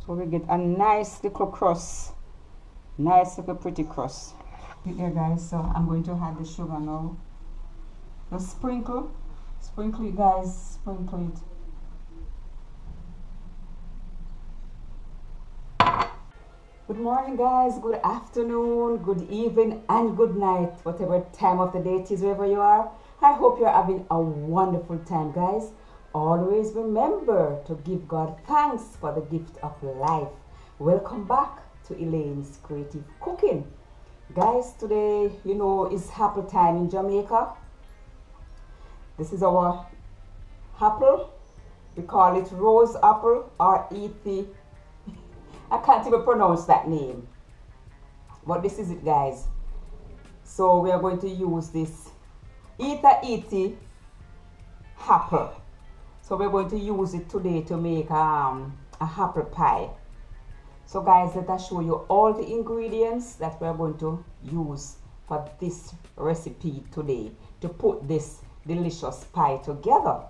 So we get a nice little crust. Nice little pretty crust. There guys, so I'm going to add the sugar now. Just sprinkle it guys, sprinkle it. Good morning guys, good afternoon, good evening and good night, whatever time of the day it is, wherever you are. I hope you're having a wonderful time guys. Always remember to give God thanks for the gift of life. Welcome back to Elaine's Creative Cooking. Guys, today, you know, is apple time in Jamaica. This is our apple. We call it rose apple or Otaheite. I can't even pronounce that name. But this is it guys. So we are going to use this Otaheite apple. So we're going to use it today to make a apple pie. So guys, let us show you all the ingredients that we're going to use for this recipe today to put this delicious pie together.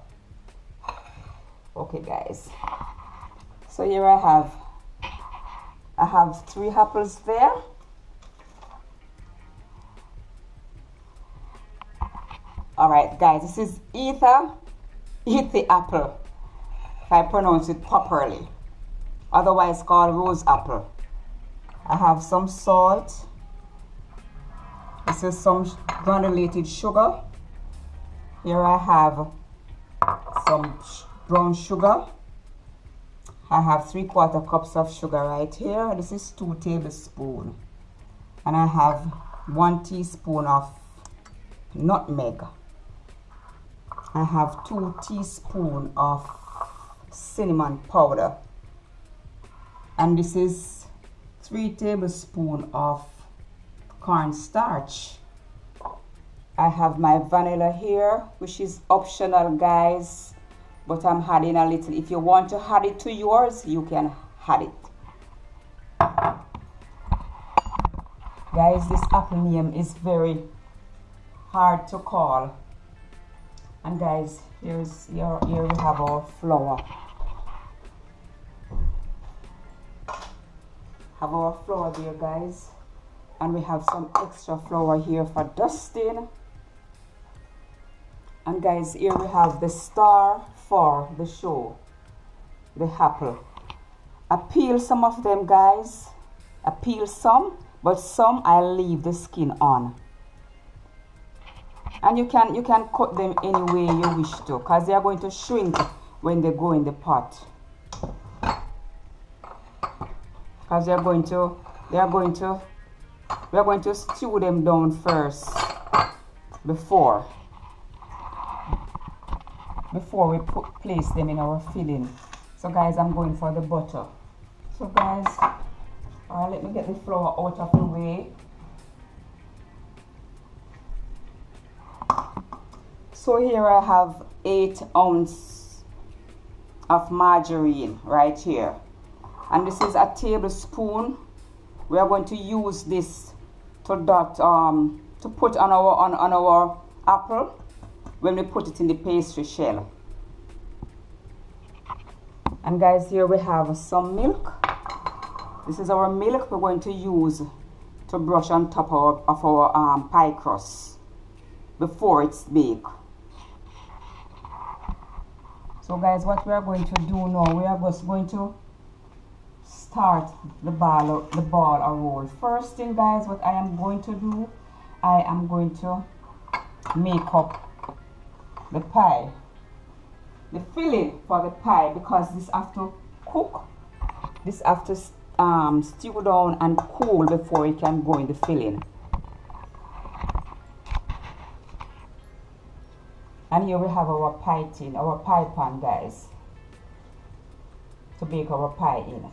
Okay guys, so here I have 3 apples there. All right guys, this is Otaheite apple, if I pronounce it properly, otherwise called rose apple. I have some salt. This is some granulated sugar. Here I have some brown sugar. I have 3/4 cups of sugar right here. This is 2 tablespoons. And I have 1 teaspoon of nutmeg. I have 2 teaspoons of cinnamon powder. And this is 3 tablespoons of cornstarch. I have my vanilla here, which is optional guys, but I'm adding a little. If you want to add it to yours, you can add it. Guys, this apple name is very hard to call. And guys, here we have our flour. Have our flour there guys, and we have some extra flour here for dusting. And guys, here we have the star for the show, the apple. I peel some of them guys. I peel some, but some I leave the skin on. And you can cut them any way you wish to, because they are going to shrink when they go in the pot. Because we are going to stew them down first before we place them in our filling. So guys, I'm going for the butter. So guys, let me get the flour out of the way. So here I have 8 ounces of margarine right here. And this is a tablespoon. We are going to use this to put on our apple when we put it in the pastry shell. And guys, here we have some milk. This is our milk we're going to use to brush on top of our pie crust before it's baked. So guys, what we are going to do now, we are just going to start the ball or roll. First thing guys, what I am going to do, I am going to make up the pie, the filling for the pie, because this have to cook, this have to stew down and cool before it can go in the filling. And here we have our pie tin, our pie pan guys, to bake our pie in.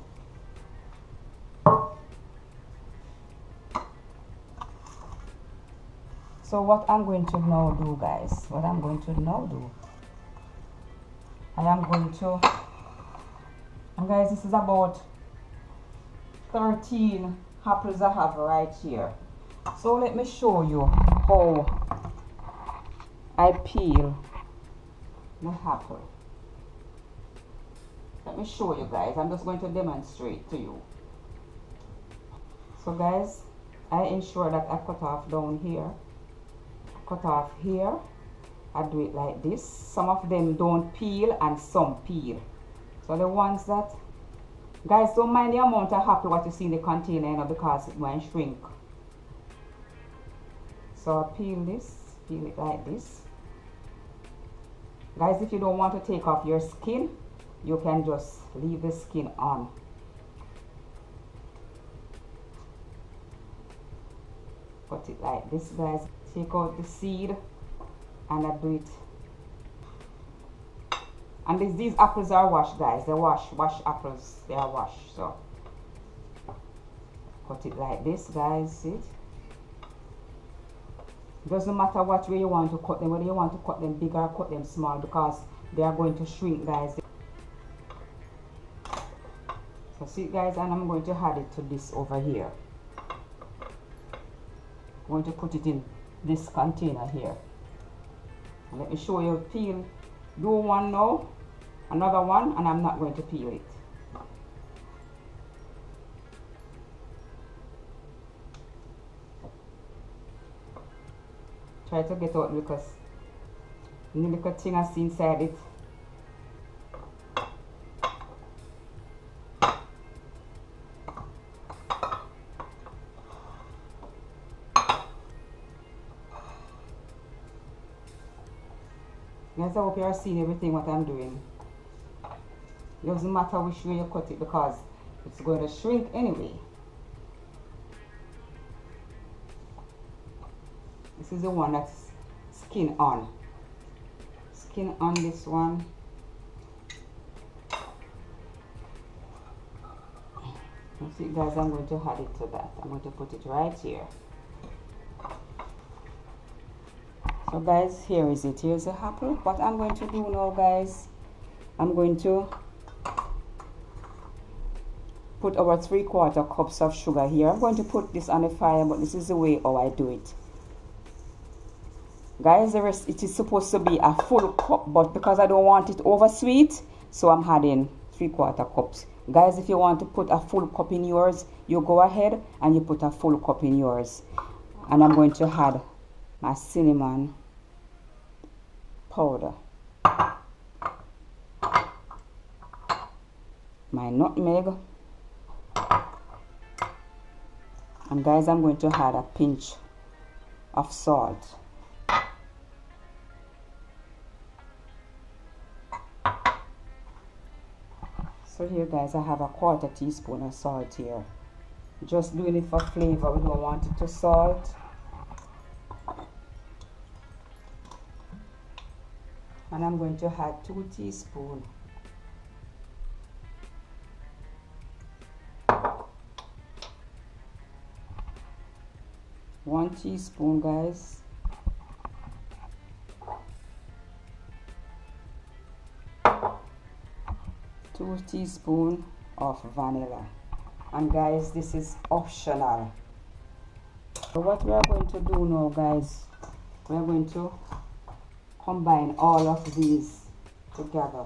So what I'm going to now do guys, I am going to, and guys, this is about 13 apples I have right here. So let me show you how I peel the apple. Let me show you guys. I'm just going to demonstrate to you. So guys, I ensure that I cut off down here, cut off here. I do it like this. Some of them don't peel and some peel. So the ones that, guys, don't mind the amount of apple what you see in the container, you know, because it might shrink. So I peel this, peel it like this. Guys, if you don't want to take off your skin, you can just leave the skin on. Cut it like this, guys. Take out the seed and I do it. And these apples are washed, guys. They're wash apples. They are washed. So cut it like this, guys. See it? Doesn't matter what way you want to cut them, whether you want to cut them big or cut them small, because they are going to shrink, guys. So see it, guys, and I'm going to add it to this over here. I'm going to put it in this container here. And let me show you. Peel. Do one now, another one, and I'm not going to peel it. Try to get out because the little thing I see inside it. Guys, I hope you are seeing everything what I'm doing. It doesn't matter which way you cut it because it's going to shrink anyway. This is the one that's skin on. Skin on this one. You see, guys, I'm going to add it to that. I'm going to put it right here. So guys, here is it. Here's the apple. What I'm going to do now, guys, I'm going to put our 3/4 cups of sugar here. I'm going to put this on the fire, but this is the way how I do it. Guys, the rest, it is supposed to be a full cup, but because I don't want it over sweet, so I'm adding 3/4 cups. Guys, if you want to put a full cup in yours, you go ahead and you put a full cup in yours. And I'm going to add my cinnamon powder, my nutmeg, and guys, I'm going to add a pinch of salt. So here, guys, I have a 1/4 teaspoon of salt here. Just doing it for flavor. We don't want it to salt. And I'm going to add 2 teaspoons. One teaspoon, guys. Two teaspoons of vanilla. And guys, this is optional. So what we are going to do now, guys, we are going to combine all of these together.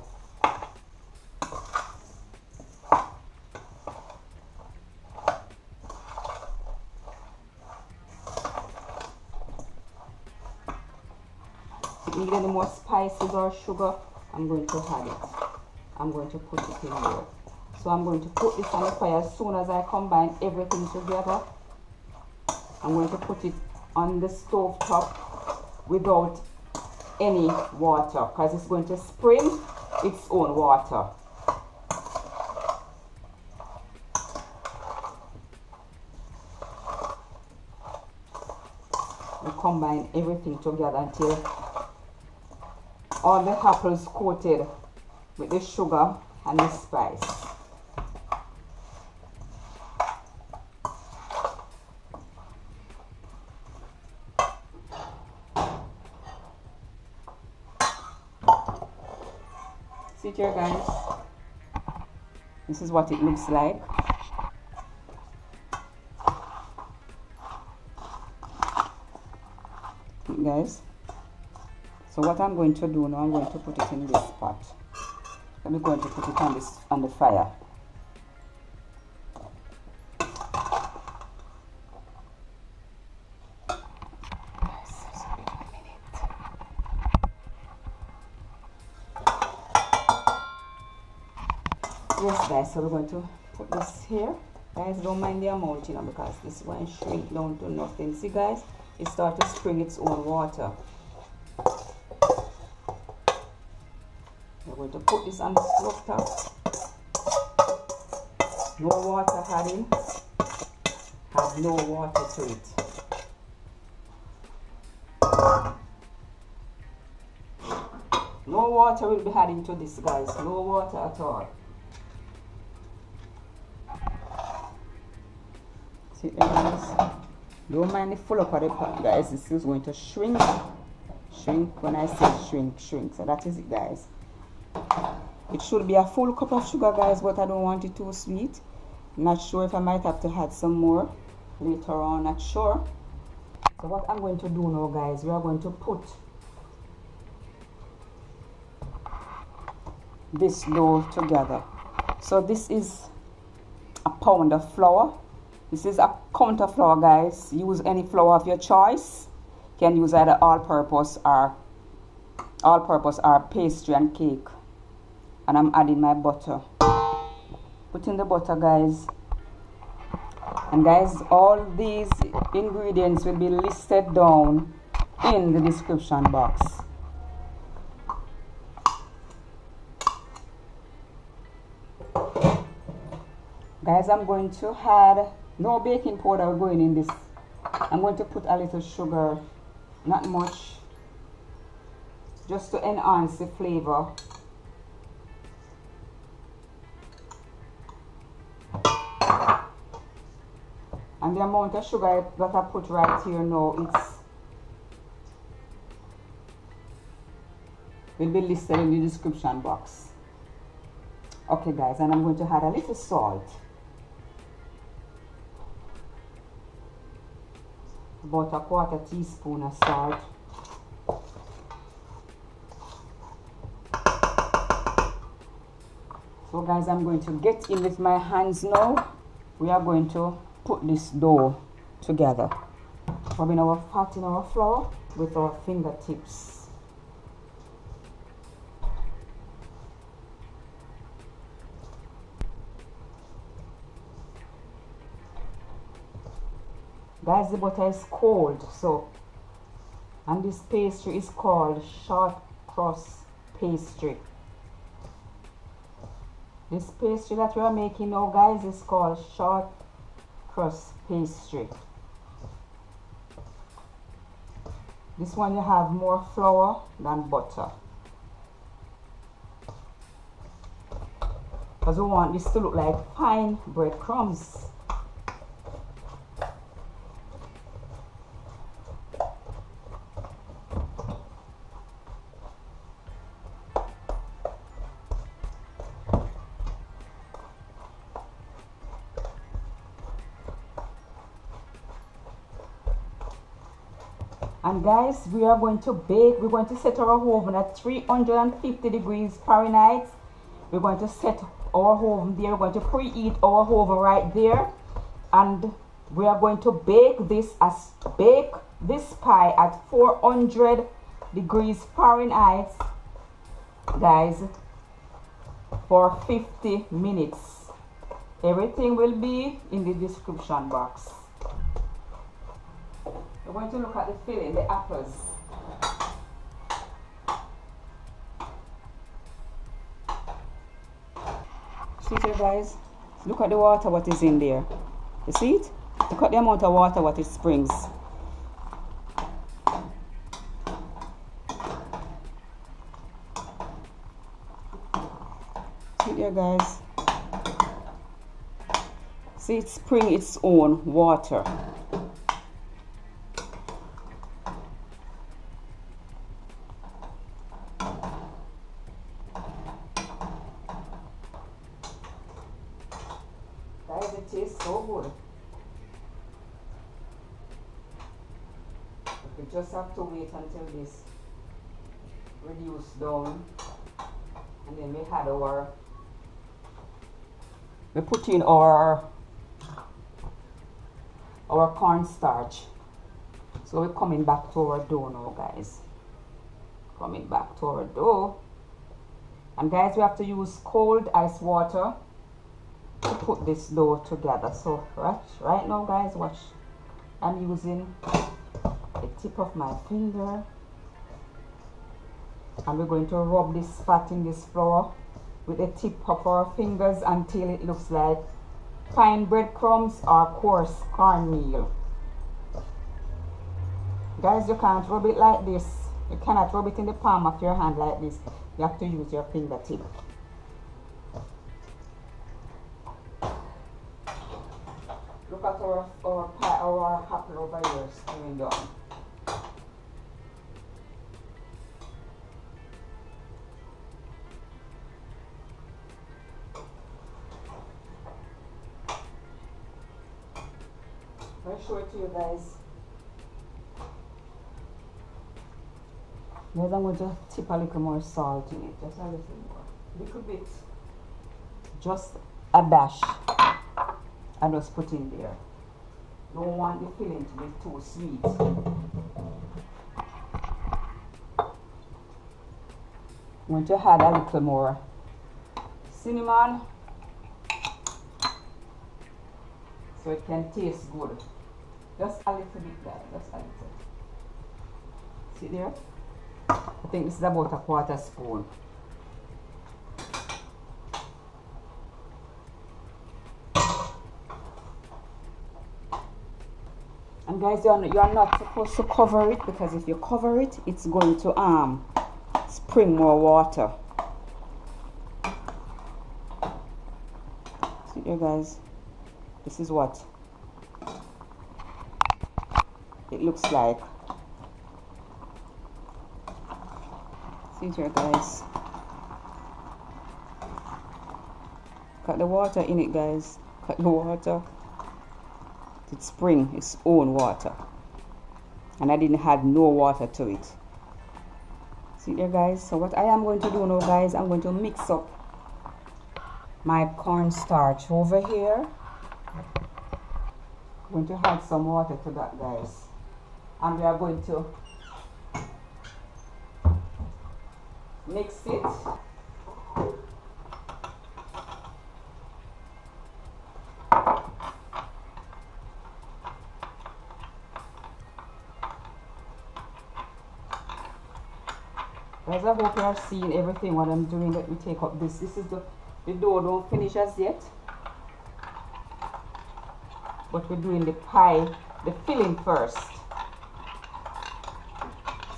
If you need any more spices or sugar, I'm going to add it. I'm going to put it in here. So I'm going to put this on the fire as soon as I combine everything together. I'm going to put it on the stove top without any water because it's going to spring its own water. We combine everything together until all the apples coated with the sugar and the spice. See it here, guys. This is what it looks like. Guys, so what I'm going to do now, I'm going to put it in this pot. I'm going to put it on this on the fire. Yes guys, so we're going to put this here. Guys, don't mind the amount, you know, because this one shrink down to nothing. See guys, it starts to spring its own water. We're going to put this on the stove top. No water adding. Have no water to it. No water will be adding to this guys. No water at all. See guys? Don't mind the full up of the pot guys. This is going to shrink. Shrink when I say shrink, shrink. So that is it guys. It should be a full cup of sugar guys, but I don't want it too sweet. Not sure if I might have to add some more later on, not sure. So what I'm going to do now guys, we are going to put this dough together. So this is a pound of flour. This is a count of flour guys. Use any flour of your choice. You can use either all-purpose or pastry and cake. And I'm adding my butter. Put in the butter guys. And guys, all these ingredients will be listed down in the description box. Guys, I'm going to add no baking powder going in this. I'm going to put a little sugar, not much, just to enhance the flavor. And the amount of sugar that I put right here now, will be listed in the description box. Okay guys, and I'm going to add a little salt. About a quarter teaspoon of salt. So guys, I'm going to get in with my hands now. We are going to put this dough together. Rubbing our fat in our flour with our fingertips. Guys, the butter is cold, so, and this pastry is called short crust pastry. This pastry that we are making now guys is called short crust pastry. This one you have more flour than butter, because we want this to look like fine breadcrumbs. And guys, we are going to bake. We're going to set our oven at 350 degrees Fahrenheit. We're going to set our oven there. We're going to preheat our oven right there. And we are going to bake this pie at 400 degrees Fahrenheit, guys, for 50 minutes. Everything will be in the description box. We're going to look at the filling, the apples. See it, guys? Look at the water what is in there. You see it? Look at the amount of water what it springs. See it there, guys? See it spring its own water. Guys, it tastes so good. We just have to wait until this reduces down And then we put in our cornstarch. So we're coming back to our dough now, guys. Coming back to our dough. And guys, we have to use cold ice water to put this dough together. So right now, guys, watch. I'm using the tip of my finger. And we're going to rub this fat in this flour with the tip of our fingers until it looks like fine breadcrumbs or coarse cornmeal. Guys, you can't rub it like this. You cannot rub it in the palm of your hand like this. You have to use your fingertip. Look at our apple over here stewing down. I'll show it to you guys. Guys, I'm going to tip a little more salt in it, just a little more, little bit, just a dash. I just put in there. Don't want the filling to be too sweet. I'm going to add a little more cinnamon so it can taste good. Just a little bit, guys, just a little. See there? I think this is about a quarter spoon. And guys, you are not supposed to cover it, because if you cover it, it's going to spring more water. See there, guys? This is what it looks like. See here, guys. Cut the water in it, guys. Cut the water. It spring its own water, and I didn't add no water to it. See there, guys? So what I am going to do now, guys, I'm going to mix up my cornstarch over here. I'm going to add some water to that, guys, and we are going to mix it. Guys, I hope you are seeing everything what I'm doing. Let me take up this. This is the dough don't finish as yet, but we're doing the pie, the filling first,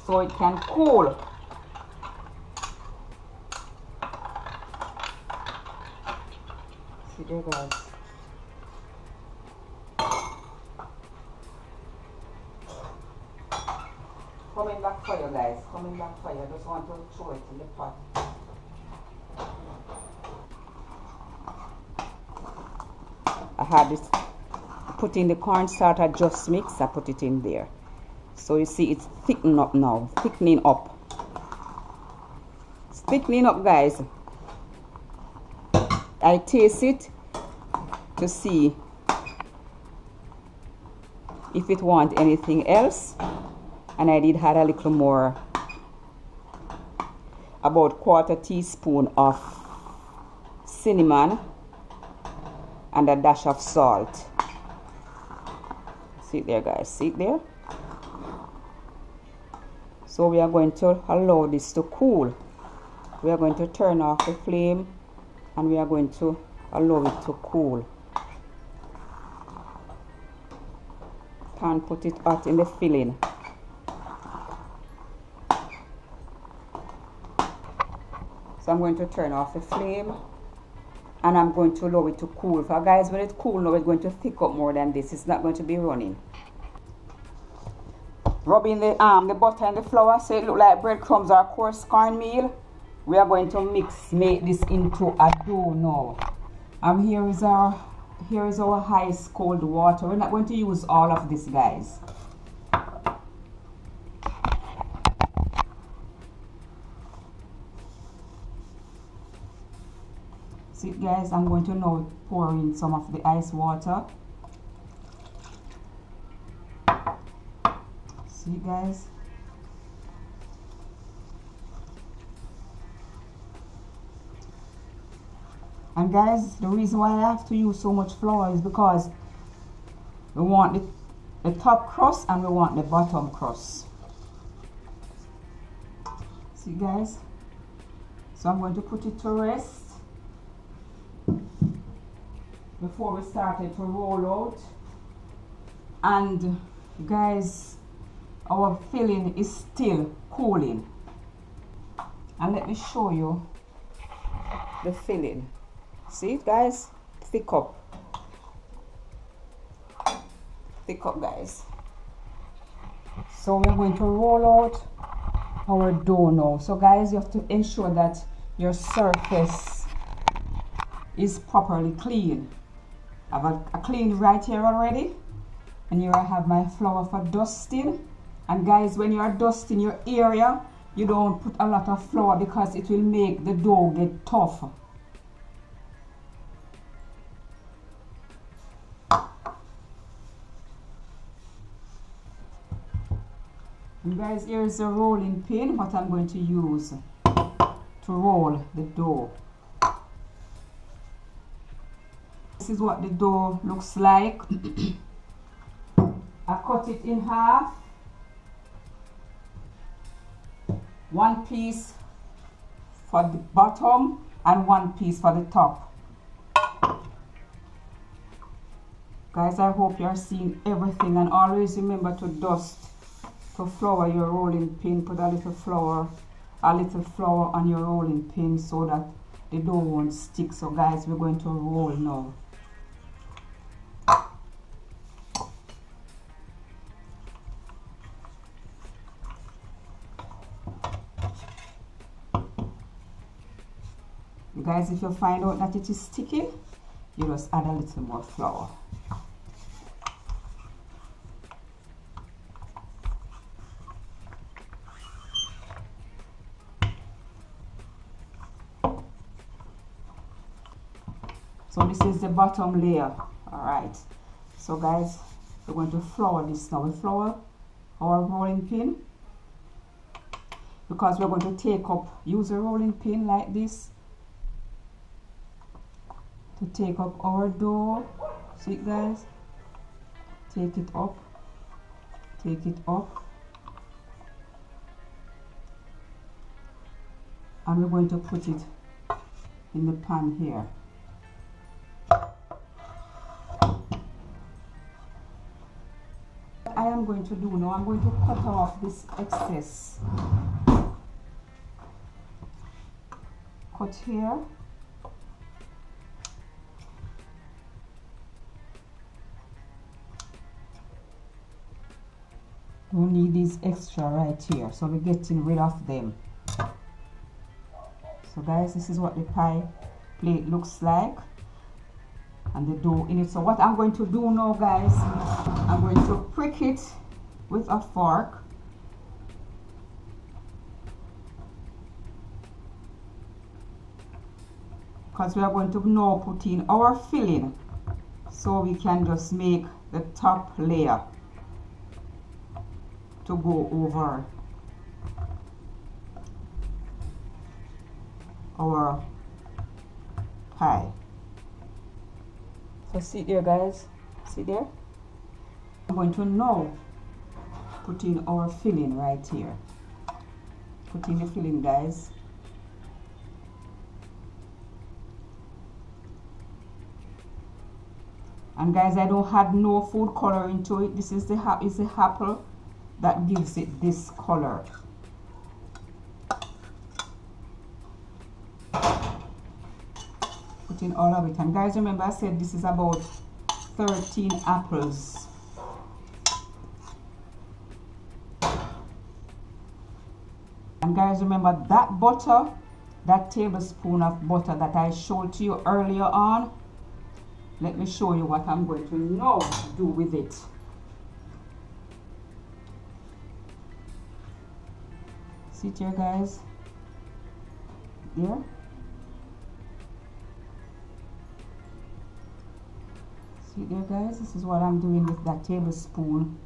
so it can cool. See there, guys. Coming back for you, guys. Coming back for you. I just want to throw it in the pot. I had this put in the cornstarch. I just mixed. I put it in there. So you see, it's thickening up now. Thickening up. It's thickening up, guys. I taste it to see if it wants anything else. And I did add a little more, about quarter teaspoon of cinnamon and a dash of salt. See it there, guys, see it there? So we are going to allow this to cool. We are going to turn off the flame and we are going to allow it to cool. Can't put it hot in the filling. So I'm going to turn off the flame and I'm going to allow it to cool. So guys, when it cools now, it's going to thick up more than this. It's not going to be running. Rubbing the butter and the flour so it look like breadcrumbs or coarse cornmeal. We are going to make this into a dough now. And here is our ice cold water. We're not going to use all of this, guys. See guys, I'm going to now pour in some of the ice water. See guys. And guys, the reason why I have to use so much flour is because we want the top crust and we want the bottom crust. See guys, so I'm going to put it to rest before we started to roll out. And guys, our filling is still cooling, and let me show you the filling. See guys, thick up guys. So we're going to roll out our dough now. So guys, you have to ensure that your surface is properly clean. I have a clean right here already, and here I have my flour for dusting. And guys, when you are dusting your area, you don't put a lot of flour because it will make the dough get tough. And guys, here is the rolling pin, what I'm going to use to roll the dough. This is what the dough looks like. I cut it in half. One piece for the bottom and one piece for the top. Guys, I hope you are seeing everything, and always remember to dust, to flour your rolling pin. Put a little flour on your rolling pin so that the dough won't stick. So guys, we're going to roll now. Guys, if you find out that it is sticking, you just add a little more flour. So this is the bottom layer. Alright, so guys, we're going to flour this now. We flour our rolling pin because we're going to use a rolling pin like this to take up our dough. See guys, take it up, and we're going to put it in the pan here. What I am going to do now, I'm going to cut off this excess. Cut here. We need these extra right here, so we're getting rid of them. So guys, this is what the pie plate looks like, and the dough in it. So what I'm going to do now guys, I'm going to prick it with a fork. Because we are going to now put in our filling, so we can just make the top layer to go over our pie. So see there guys, see there? I'm going to now put in our filling right here. Put in the filling guys. And guys, I don't add no food color into it. This is the apple that gives it this color. Put in all of it. And guys, remember I said this is about 13 apples. And guys, remember that butter, that tablespoon of butter that I showed to you earlier on. Let me show you what I'm going to now do with it. See it here guys, there. See there guys, this is what I'm doing with that tablespoon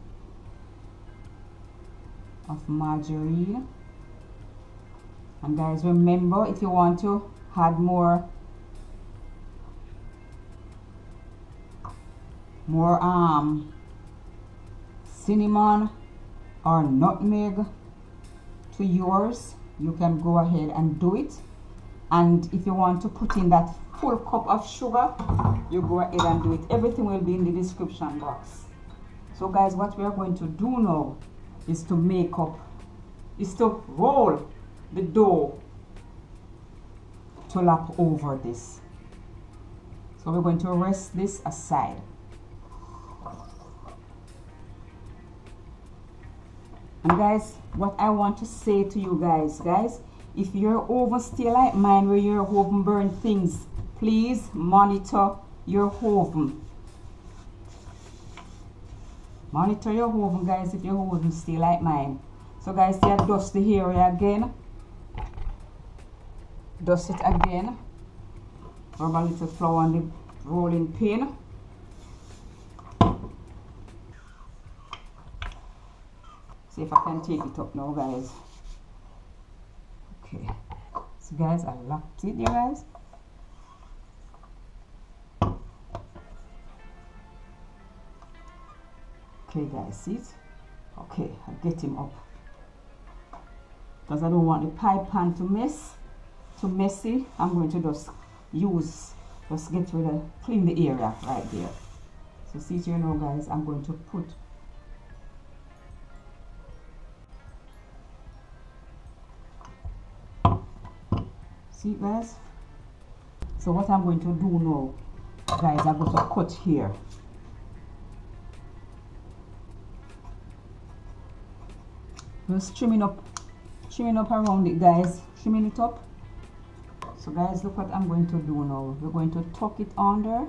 of margarine. And guys, remember, if you want to add more cinnamon or nutmeg to yours, you can go ahead and do it. And if you want to put in that full cup of sugar, you go ahead and do it. Everything will be in the description box. So guys, what we are going to do now is to roll the dough to lap over this. So we're going to rest this aside. And guys, what I want to say to you guys, if your oven still like mine where your oven burn things, please monitor your oven. Monitor your oven, guys, if your oven still like mine. So guys, see, I dust the area again. Dust it again. Rub a little flour on the rolling pin. See if I can take it up now, guys. Okay. So guys, I locked it, you guys. Okay guys, see it? Okay, I get him up. Because I don't want the pie pan to messy, I'm going to just clean the area right there. So see it here now guys, I'm going to put see guys. So what I'm going to do now, guys, I'm going to cut here. Just trimming up around it, guys. Trimming it up. So guys, look what I'm going to do now. We're going to tuck it under.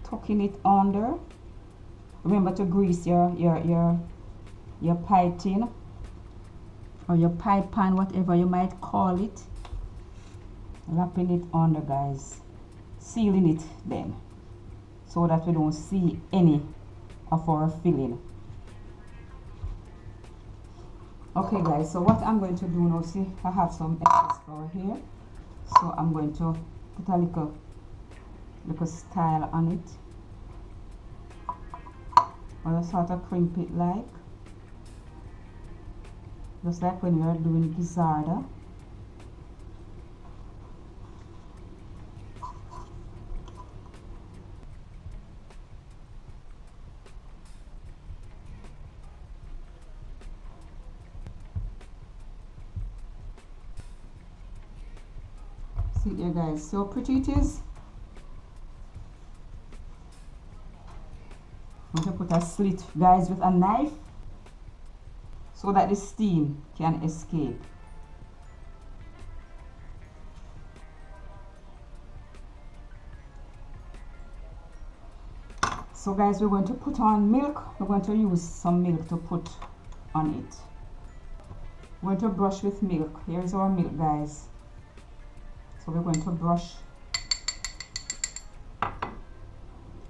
Tucking it under. Remember to grease your pie tin or your pie pan, whatever you might call it. Wrapping it under, guys. Sealing it then, so that we don't see any of our filling. Okay guys, so what I'm going to do now, see, I have some excess flour here, so I'm going to put a little style on it. Or sort of crimp it like, just like when we are doing gizzarda. See there guys, so pretty it is. I'm going to put a slit, guys, with a knife so that the steam can escape. So guys, we're going to put on milk. We're going to use some milk to put on it. We're going to brush with milk. Here is our milk, guys. So we're going to brush.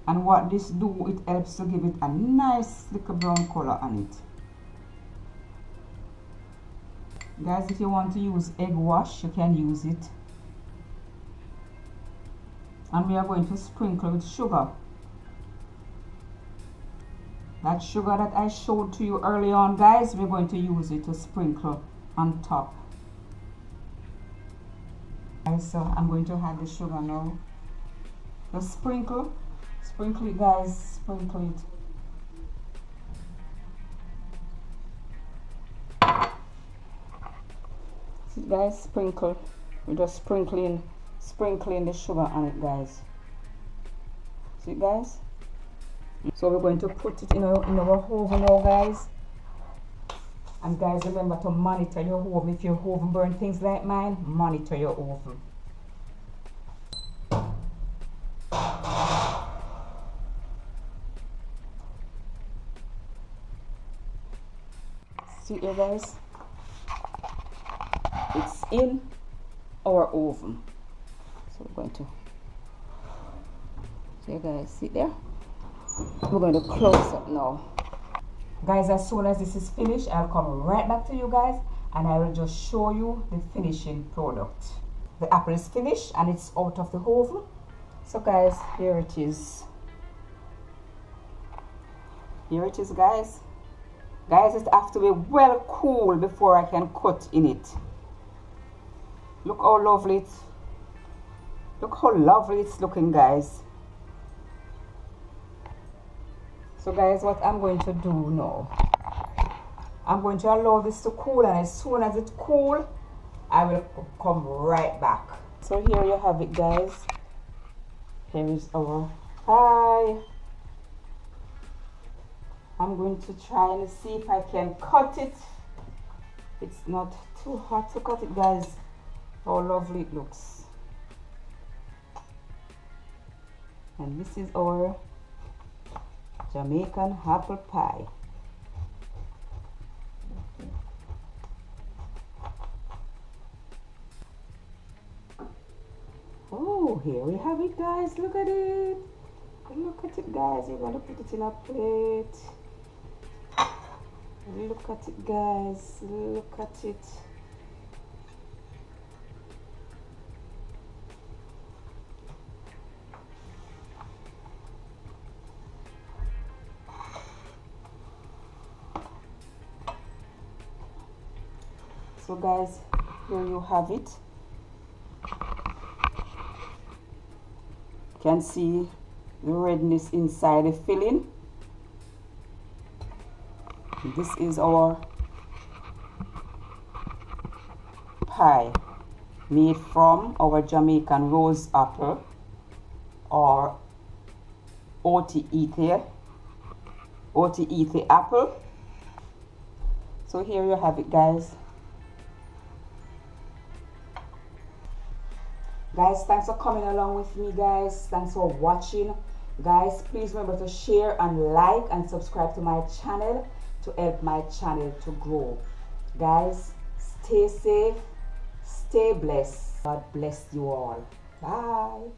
And what this do, it helps to give it a nice little brown color on it. Guys, if you want to use egg wash, you can use it. And we are going to sprinkle with sugar. That sugar that I showed to you early on, guys, we're going to use it to sprinkle on top. So I'm going to add the sugar now. Just sprinkle it, guys, sprinkle it. See guys, sprinkle. We're just sprinkling the sugar on it, guys. See guys? So we're going to put it in our oven now, guys. And guys, remember to monitor your oven. If your oven burn things like mine, monitor your oven. See here, guys? It's in our oven. So we're going to So you guys see there? We're going to close up now. Guys, as soon as this is finished, I'll come right back to you guys and I will just show you the finishing product. The apple is finished and it's out of the oven. So guys, here it is. Here it is, guys. Guys, it have to be well cool before I can cut in it. Look how lovely it. Look how lovely it's looking, guys. So guys, what I'm going to do now, I'm going to allow this to cool, and as soon as it's cool, I will come right back. So here you have it, guys. Here is our pie. I'm going to try and see if I can cut it. It's not too hard to cut it, guys. How lovely it looks. And this is our Jamaican apple pie. Oh, here we have it, guys. Look at it. Look at it, guys. You're going to put it in a plate. Look at it, guys. Look at it. So guys, here you have it. You can see the redness inside the filling. This is our pie made from our Jamaican rose apple or Otaheite apple. So here you have it, guys. Guys, thanks for coming along with me, guys. Thanks for watching. Guys, please remember to share and like and subscribe to my channel to help my channel to grow. Guys, stay safe, stay blessed. God bless you all. Bye.